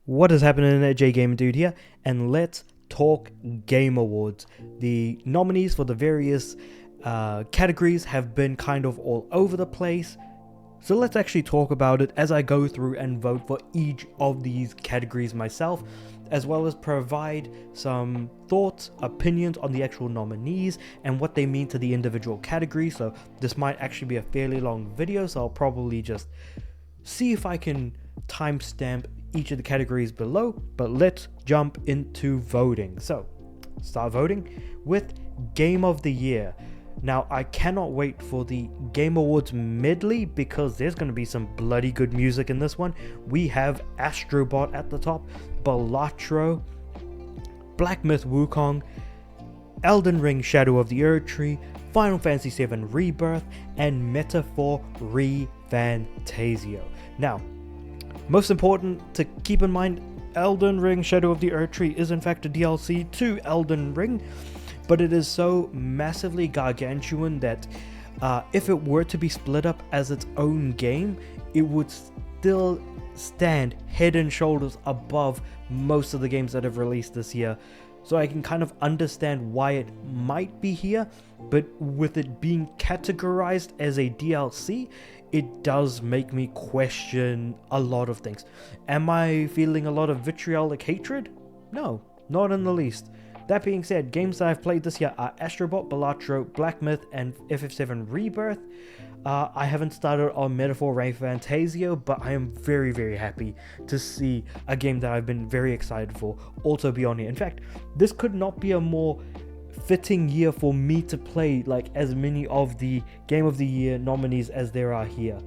What is happening there? J Gamer Dude here, and let's talk Game Awards. The nominees for the various categories have been kind of all over the place, so let's actually talk about it as I go through and vote for each of these categories myself, as well as provide some thoughts, opinions on the actual nominees and what they mean to the individual categories. So this might actually be a fairly long video, so I'll probably just see if I can timestamp each of the categories below, but let's jump into voting. So start voting with Game of the Year. Now I cannot wait for the Game Awards medley because there's going to be some bloody good music in this one. We have Astrobot at the top, Balatro, Black Myth Wukong, Elden Ring Shadow of the Erdtree, Final Fantasy VII Rebirth, and Metaphor ReFantazio. Now, most important to keep in mind, Elden Ring Shadow of the Erdtree is in fact a DLC to Elden Ring, but it is so massively gargantuan that if it were to be split up as its own game, it would still stand head and shoulders above most of the games that have released this year. So I can kind of understand why it might be here, but with it being categorized as a DLC, it does make me question a lot of things. Am I feeling a lot of vitriolic hatred? No, not in the least. That being said, games that I've played this year are Astrobot, Balatro, Black Myth, and FF7 Rebirth. I haven't started on Metaphor ReFantazio, but I am very, very happy to see a game that I've been very excited for also be on here. In fact, this could not be a more fitting year for me to play like as many of the Game of the Year nominees as there are here.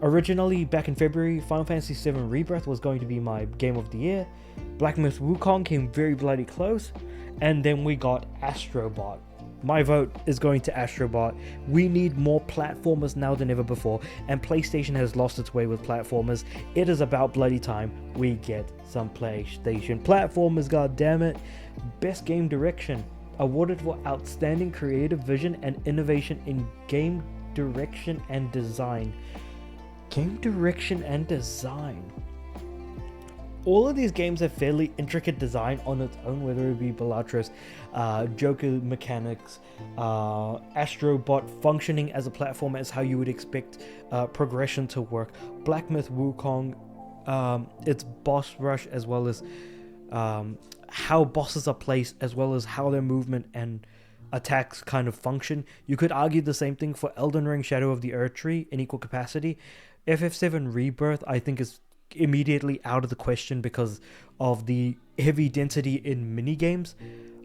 Originally, back in February, Final Fantasy VII Rebirth was going to be my Game of the Year. Black Myth Wukong came very bloody close, and then we got Astrobot. My vote is going to Astrobot. We need more platformers now than ever before, and PlayStation has lost its way with platformers. It is about bloody time we get some PlayStation platformers, goddammit. Best Game Direction, awarded for outstanding creative vision and innovation in game direction and design. Game direction and design. All of these games have fairly intricate design on its own, whether it be Balatros, Joker mechanics, Astrobot functioning as a platform as how you would expect progression to work, Black Myth Wukong, its boss rush, as well as how bosses are placed, as well as how their movement and attacks kind of function. You could argue the same thing for Elden Ring Shadow of the Erdtree in equal capacity. FF7 Rebirth, I think, is immediately out of the question because of the heavy density in minigames.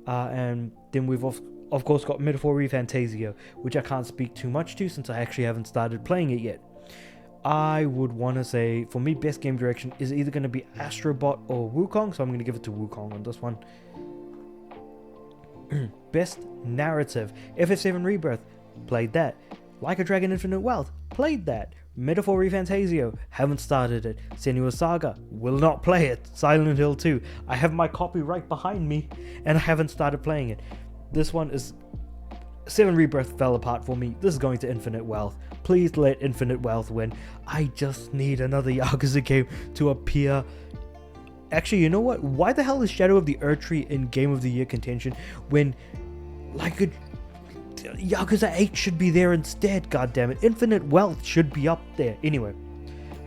And then we've of course got Metaphor ReFantazio, which I can't speak too much to since I actually haven't started playing it yet. I would want to say, for me, best game direction is either going to be Astrobot or Wukong, so I'm going to give it to Wukong on this one. Best narrative, FF7 Rebirth, played that. Like a Dragon Infinite Wealth, played that. Metaphor ReFantazio, haven't started it. Senua's Saga, will not play it. Silent Hill 2, I have my copy right behind me, and I haven't started playing it. This one is... 7 Rebirth fell apart for me. This is going to Infinite Wealth. Please let Infinite Wealth win. I just need another Yakuza game to appear. Actually, you know what? Why the hell is Shadow of the Erdtree in Game of the Year contention when, like, Yakuza 8 should be there instead, goddammit. Infinite Wealth should be up there. Anyway,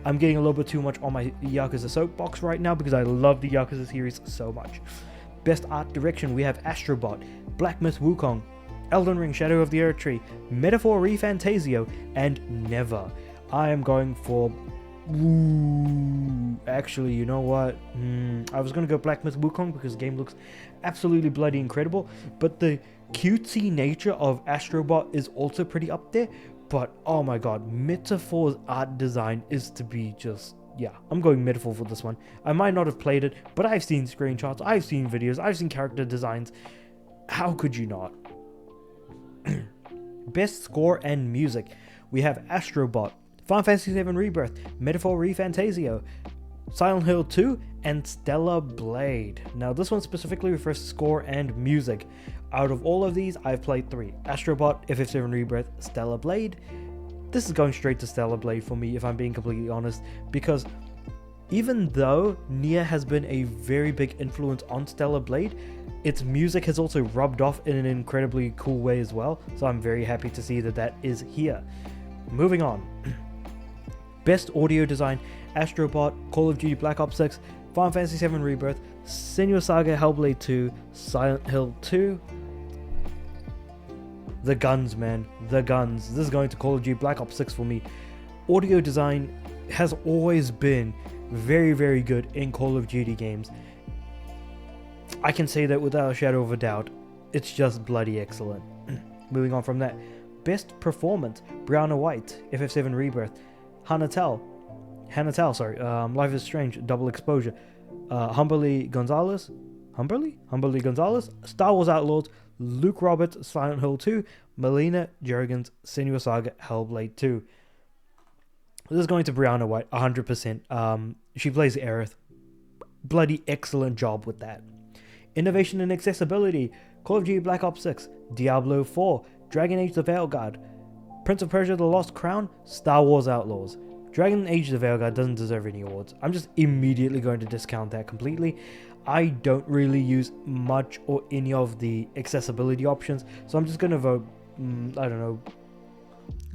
I'm getting a little bit too much on my Yakuza soapbox right now because I love the Yakuza series so much. Best art direction, we have Astrobot, Black Myth Wukong, Elden Ring Shadow of the Erdtree, Metaphor ReFantazio, and Never. I am going for... Actually, you know what? I was going to go Black Myth Wukong because the game looks absolutely bloody incredible, but the cutesy nature of Astrobot is also pretty up there. But oh my god, Metaphor's art design is to be just... yeah, I'm going Metaphor for this one. I might not have played it, but I've seen screenshots, I've seen videos, I've seen character designs. How could you not? Best score and music, we have Astrobot, Final Fantasy VII Rebirth, Metaphor ReFantazio, Silent Hill 2, and Stellar Blade. Now this one specifically refers to score and music. Out of all of these, I've played 3. Astrobot, FF7 Rebirth, Stellar Blade. This is going straight to Stellar Blade for me, if I'm being completely honest, because Even though Nier has been a very big influence on Stellar Blade, its music has also rubbed off in an incredibly cool way as well, so I'm very happy to see that that is here. Moving on. Best audio design: Astrobot, Call of Duty Black Ops 6, Final Fantasy VII Rebirth, Senua's Saga, Hellblade 2, Silent Hill 2. The guns, man. The guns. This is going to Call of Duty Black Ops 6 for me. Audio design has always been very, very good in Call of Duty games. I can say that without a shadow of a doubt. It's just bloody excellent. Moving on from that. Best performance: Brianna White, FF7 Rebirth, Hanatel, Life is Strange, Double Exposure, Humberly Gonzalez, Star Wars Outlaws, Luke Roberts, Silent Hill 2, Melina Juergens, Senua's Saga, Hellblade 2. This is going to Brianna White, 100%. She plays Aerith. Bloody excellent job with that. Innovation and accessibility: Call of Duty Black Ops 6, Diablo 4, Dragon Age the Veilguard, Prince of Persia The Lost Crown, Star Wars Outlaws. Dragon Age the Veilguard doesn't deserve any awards. I'm just immediately going to discount that completely. I don't really use much or any of the accessibility options, so I'm just going to vote, I don't know,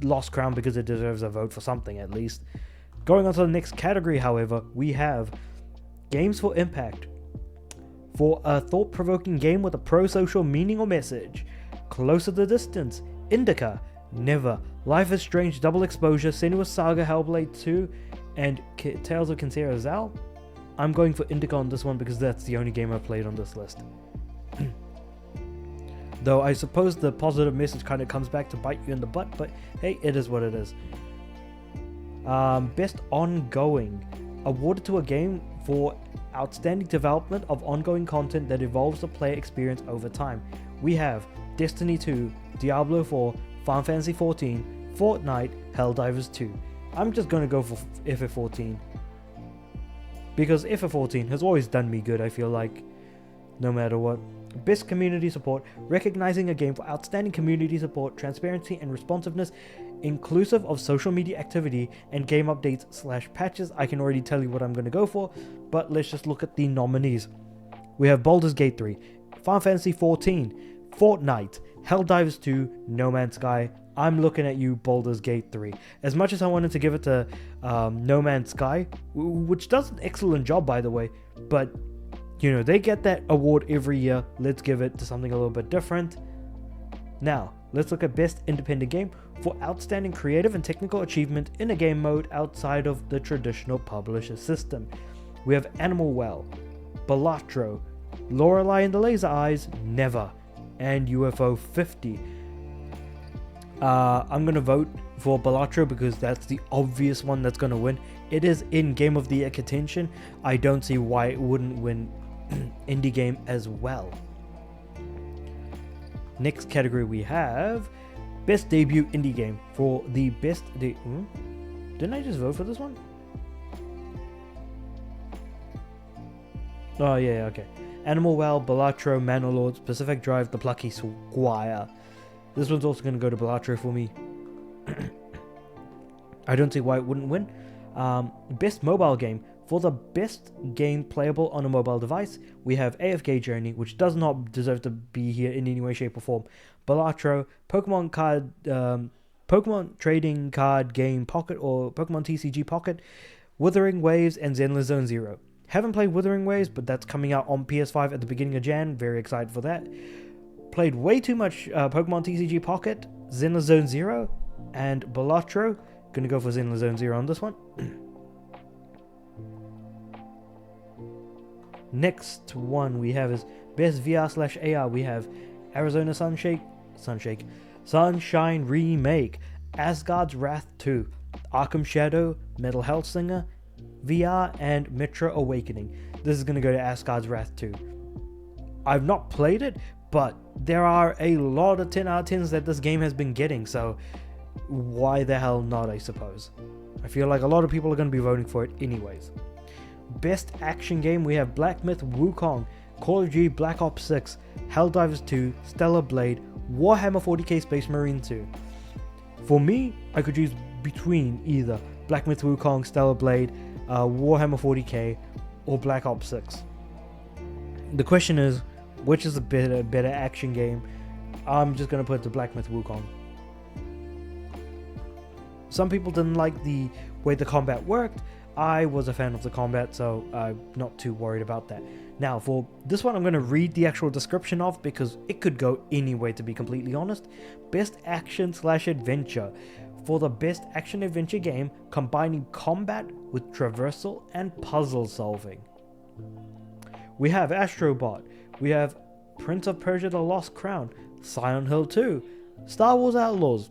Lost Crown, because it deserves a vote for something at least. Going on to the next category, however, we have Games for Impact. For a thought-provoking game with a pro-social meaning or message: Closer the Distance, Indica, Never, Life is Strange, Double Exposure, Senua's Saga, Hellblade 2, and Tales of Kencera Zal. I'm going for Indica on this one because that's the only game I've played on this list. Though I suppose the positive message kind of comes back to bite you in the butt, but hey, it is what it is. Best Ongoing. Awarded to a game for outstanding development of ongoing content that evolves the player experience over time. We have Destiny 2, Diablo 4, Final Fantasy 14, Fortnite, Helldivers 2. I'm just going to go for FF14. Because FF14 has always done me good, I feel like, no matter what. Best Community Support. Recognizing a game for outstanding community support, transparency, and responsiveness, inclusive of social media activity and game updates / patches. I can already tell you what I'm going to go for, but let's just look at the nominees. We have Baldur's Gate 3, Final Fantasy 14, Fortnite, Helldivers 2, No Man's Sky. I'm looking at you, Baldur's Gate 3. As much as I wanted to give it to No Man's Sky, which does an excellent job, by the way, but you know, they get that award every year. Let's give it to something a little bit different. Now, let's look at Best Independent Game for outstanding creative and technical achievement in a game mode outside of the traditional publisher system. We have Animal Well, Balatro, Lorelei and the Laser Eyes, Never, and UFO 50. I'm going to vote for Balatro because that's the obvious one that's going to win. It is in Game of the Year contention. I don't see why it wouldn't win indie game as well. Next category we have Best Debut Indie Game. For the best didn't I just vote for this one? Oh yeah, okay. Animal Well, Balatro, Manor Pacific Drive, The Plucky Squire. This one's also going to go to Balatro for me. I don't see why it wouldn't win. Best Mobile Game. For the best game playable on a mobile device, we have AFK Journey, which does not deserve to be here in any way, shape, or form. Balatro, Pokemon Trading Card Game Pocket or Pokemon TCG Pocket, Wuthering Waves, and Zenless Zone Zero. Haven't played Wuthering Waves, but that's coming out on PS5 at the beginning of Jan. Very excited for that. Played way too much Pokemon TCG Pocket, Zenless Zone Zero, and Balatro. Gonna go for Zenless Zone Zero on this one. Next one we have is Best VR / AR. We have Arizona Sunshine Remake, Asgard's Wrath 2, Arkham Shadow, Metal Hellsinger VR, and Metro Awakening. This is going to go to Asgard's Wrath 2. I've not played it, but there are a lot of 10 out of 10s that this game has been getting, so why the hell not, I suppose. I feel like a lot of people are going to be voting for it anyways. Best Action Game, we have Black Myth Wukong, Call of Duty Black Ops 6, Helldivers 2, Stellar Blade, Warhammer 40k Space Marine 2. For me, I could choose between either Black Myth Wukong, Stellar Blade, Warhammer 40k, or Black Ops 6. The question is, which is a better action game? I'm just gonna put the Black Myth Wukong. Some people didn't like the way the combat worked. I was a fan of the combat, so I'm not too worried about that. Now, for this one, I'm going to read the actual description of, because it could go any way, to be completely honest. Best action/adventure. For the best action-adventure game, combining combat with traversal and puzzle solving. We have Astrobot. We have Prince of Persia: The Lost Crown, Silent Hill 2, Star Wars Outlaws,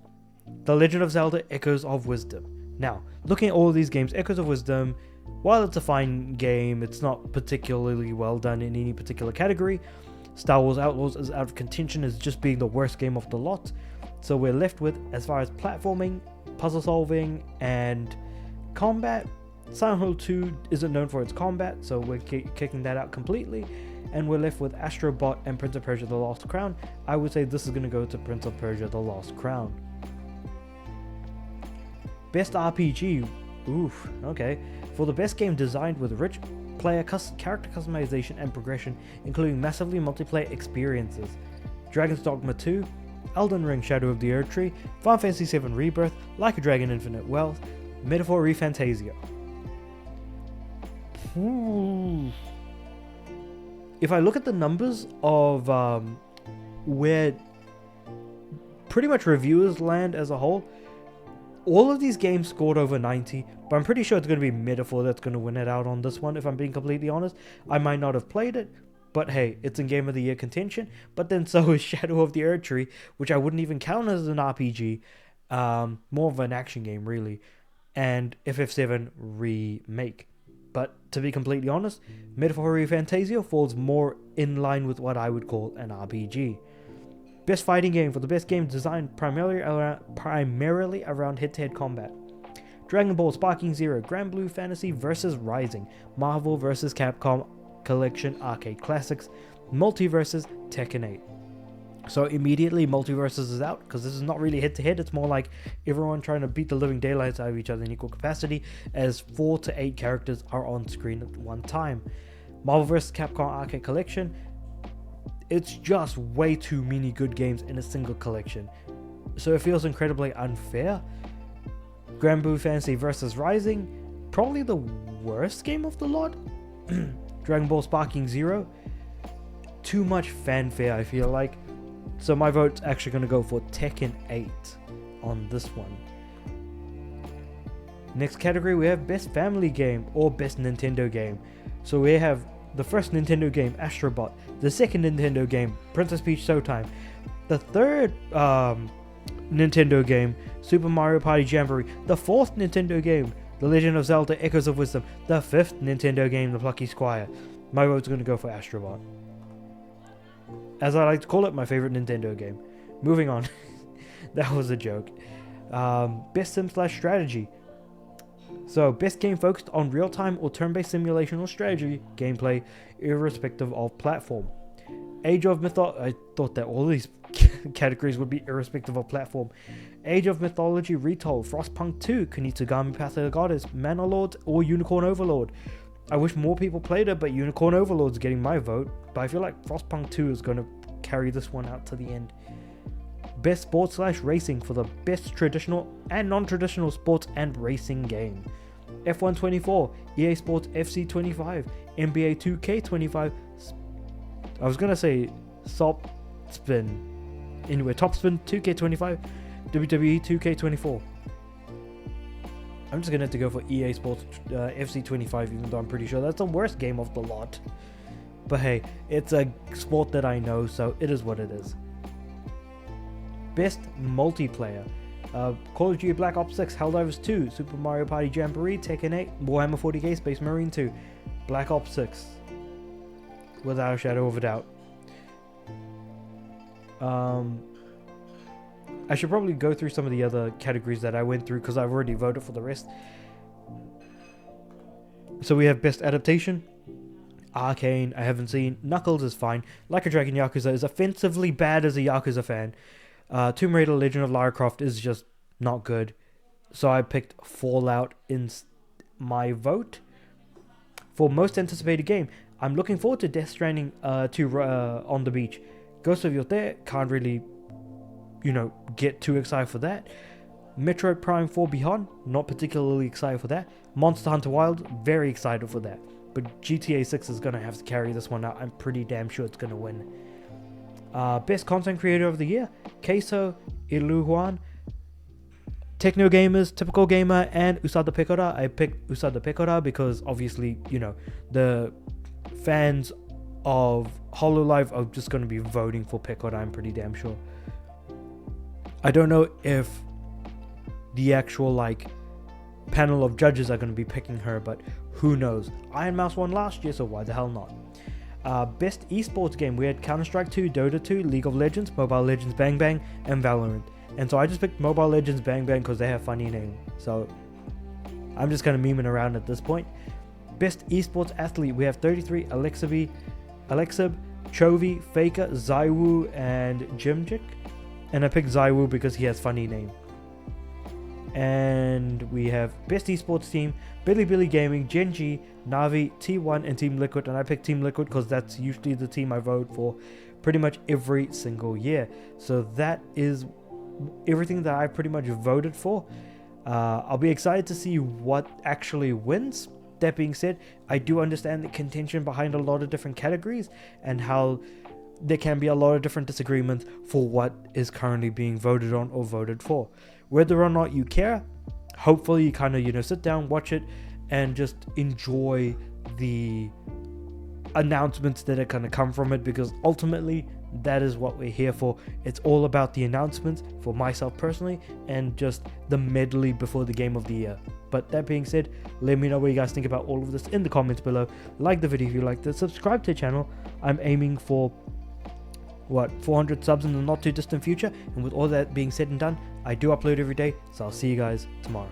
The Legend of Zelda: Echoes of Wisdom. Now, looking at all of these games, Echoes of Wisdom, while it's a fine game, it's not particularly well done in any particular category. Star Wars Outlaws is out of contention as just being the worst game of the lot. So we're left with, as far as platforming, puzzle solving, and combat, Silent Hill 2 isn't known for its combat, so we're kicking that out completely. And we're left with Astrobot and Prince of Persia: The Lost Crown. I would say this is going to go to Prince of Persia: The Lost Crown. Best RPG. Oof, okay. For the best game designed with rich player character customization and progression, including massively multiplayer experiences. Dragon's Dogma 2, Elden Ring: Shadow of the Erdtree, Final Fantasy VII Rebirth, Like a Dragon: Infinite Wealth, Metaphor ReFantazio. If I look at the numbers of where pretty much reviewers land as a whole, all of these games scored over 90, but I'm pretty sure it's going to be Metaphor that's going to win it out on this one, if I'm being completely honest. I might not have played it, but hey, it's in Game of the Year contention. But then so is Shadow of the Erdtree, which I wouldn't even count as an RPG, more of an action game really, and FF7 Remake. But to be completely honest, Metaphor ReFantazio falls more in line with what I would call an RPG. Best fighting game. For the best game designed primarily around head-to-head combat. Dragon Ball Sparking Zero, Grand Blue Fantasy vs. Rising, Marvel vs. Capcom Collection Arcade Classics, Multiverses, Tekken 8. So immediately Multiverses is out, because this is not really head-to-head, it's more like everyone trying to beat the living daylights out of each other in equal capacity, as 4 to 8 characters are on screen at one time. Marvel vs. Capcom Arcade Collection, it's just way too many good games in a single collection, so it feels incredibly unfair. Grand Blue Fantasy vs. Rising, probably the worst game of the lot. Dragon Ball Sparking Zero, too much fanfare I feel like, so my vote's actually going to go for Tekken 8 on this one. Next category, we have Best Family Game or Best Nintendo Game. So we have the first Nintendo game, Astrobot. The second Nintendo game, Princess Peach Showtime. The third Nintendo game, Super Mario Party Jamboree. The fourth Nintendo game, The Legend of Zelda: Echoes of Wisdom. The fifth Nintendo game, The Plucky Squire. My vote's going to go for Astrobot, as I like to call it, my favorite Nintendo game. Moving on. That was a joke. Best Sim/Strategy. So, best game focused on real-time or turn-based simulation or strategy gameplay, irrespective of platform. Age of Mythology. I thought that all these categories would be irrespective of platform. Age of Mythology Retold, Frostpunk 2, Kunitsugami Path of the Goddess, Manor Lords, or Unicorn Overlord. I wish more people played it, but Unicorn Overlord's getting my vote. But I feel like Frostpunk 2 is going to carry this one out to the end. Best Sports/Racing for the best traditional and non-traditional sports and racing game. F1 24, EA Sports FC 25, NBA 2K25. I was going to say Top Spin. Anyway, Top Spin 2K25, WWE 2K24. I'm just going to have to go for EA Sports FC 25, even though I'm pretty sure that's the worst game of the lot. But hey, it's a sport that I know, so it is what it is. Best Multiplayer. Call of Duty Black Ops 6, Helldivers 2, Super Mario Party Jamboree, Tekken 8, Warhammer 40k, Space Marine 2, Black Ops 6. Without a shadow of a doubt. I should probably go through some of the other categories that I went through, because I've already voted for the rest. So we have Best Adaptation. Arcane, I haven't seen. Knuckles is fine. Like a Dragon Yakuza is offensively bad as a Yakuza fan. Tomb Raider Legend of Lara Croft is just not good. So I picked Fallout in my vote. for most anticipated game, I'm looking forward to Death Stranding 2 on the beach. Ghost of Yotei, can't really, get too excited for that. Metroid Prime 4 Beyond, not particularly excited for that. Monster Hunter Wilds, very excited for that. But GTA 6 is going to have to carry this one out. I'm pretty damn sure it's going to win. Best Content Creator of the Year, Keiso Iluhuan, Techno Gamers, Typical Gamer, and Usada Pekora. I picked Usada Pekora because obviously, the fans of Hololive are just going to be voting for Pekora, I'm pretty damn sure. I don't know if the actual panel of judges are going to be picking her, but who knows. Iron Mouse won last year, so why the hell not? Best esports game, we had Counter-Strike 2, Dota 2, League of Legends, Mobile Legends Bang Bang, and Valorant. And so I just picked Mobile Legends Bang Bang because they have funny name. So I'm just kind of memeing around at this point. Best esports athlete, we have 33, Alexib, Chovy, Faker, Zaiwu, and Jimjik. And I picked Zaiwu because he has funny name. And we have best esports team, Bilibili Gaming, Genji, Navi, T1, and Team Liquid. And I picked Team Liquid because that's usually the team I vote for pretty much every single year. So that is everything that I pretty much voted for. I'll be excited to see what actually wins. That being said, I do understand the contention behind a lot of different categories and how there can be a lot of different disagreements for what is currently being voted on or voted for. Whether or not you care, hopefully you kind of, sit down, watch it, and just enjoy the announcements that are going to come from it, because ultimately that is what we're here for. It's all about the announcements for myself personally and just the medley before the game of the year. But that being said, let me know what you guys think about all of this in the comments below. Like the video if you liked it, subscribe to the channel. I'm aiming for 400 subs in the not too distant future, and with all that being said and done, I do upload every day, so I'll see you guys tomorrow.